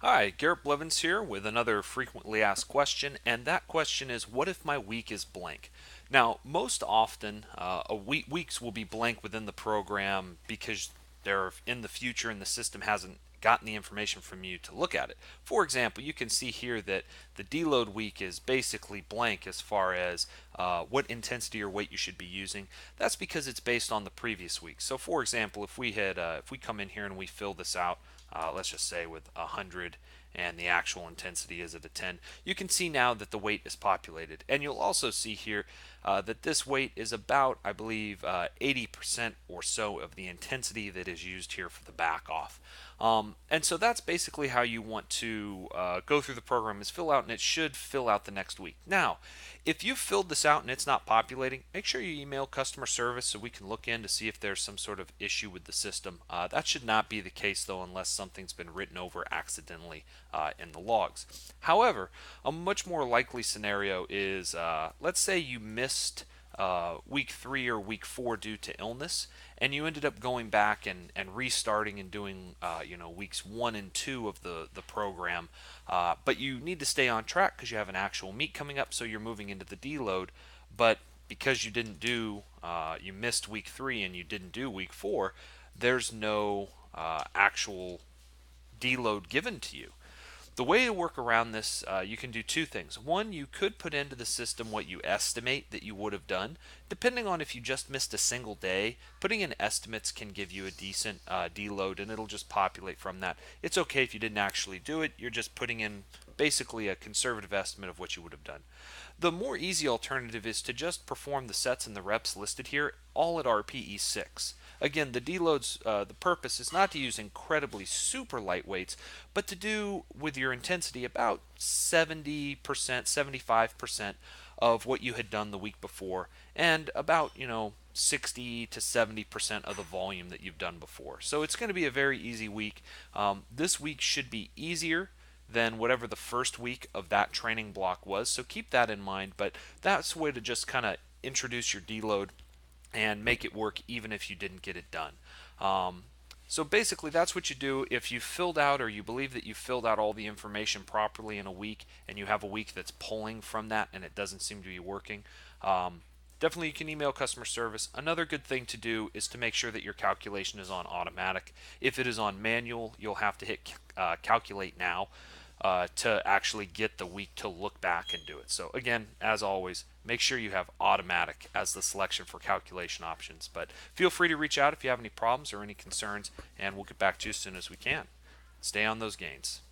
Hi, Garrett Blevins here with another frequently asked question, and that question is, what if my week is blank? Now, most often, weeks will be blank within the program because they're in the future and the system hasn't gotten the information from you to look at it. For example, you can see here that the deload week is basically blank as far as what intensity or weight you should be using. That's because it's based on the previous week. So, for example, if we come in here and we fill this out, let's just say with 100 and the actual intensity is at a 10, you can see now that the weight is populated. And you'll also see here that this weight is about, I believe, 80% or so of the intensity that is used here for the back off. And so that's basically how you want to go through the program, is fill out, and it should fill out the next week. Now, if you've filled this out and it's not populating, make sure you email customer service so we can look in to see if there's some sort of issue with the system. That should not be the case though, unless something's been written over accidentally in the logs. However, a much more likely scenario is, let's say you missed week 3 or week 4 due to illness, and you ended up going back and restarting and doing weeks 1 and 2 of the program, but you need to stay on track because you have an actual meet coming up, so you're moving into the deload. But because you didn't do you missed week 3 and you didn't do week 4, there's no actual deload given to you. The way to work around this, you can do two things. One, you could put into the system what you estimate that you would have done. Depending on if you just missed a single day, putting in estimates can give you a decent deload, and it'll just populate from that. It's okay if you didn't actually do it. You're just putting in basically a conservative estimate of what you would have done. The more easy alternative is to just perform the sets and the reps listed here all at RPE 6. Again, the deloads, the purpose is not to use incredibly super light weights, but to do with your intensity about 70%, 75% of what you had done the week before, and about, 60 to 70% of the volume that you've done before. So it's going to be a very easy week. This week should be easier than whatever the first week of that training block was. So keep that in mind. But that's a way to just kind of introduce your deload and make it work even if you didn't get it done. So basically, that's what you do if you filled out, or you believe that you filled out all the information properly in a week, and you have a week that's pulling from that and it doesn't seem to be working. Definitely, you can email customer service. Another good thing to do is to make sure that your calculation is on automatic. If it is on manual, you'll have to hit calculate now to actually get the week to look back and do it. So again, as always, make sure you have automatic as the selection for calculation options. But feel free to reach out if you have any problems or any concerns, and we'll get back to you as soon as we can. Stay on those gains.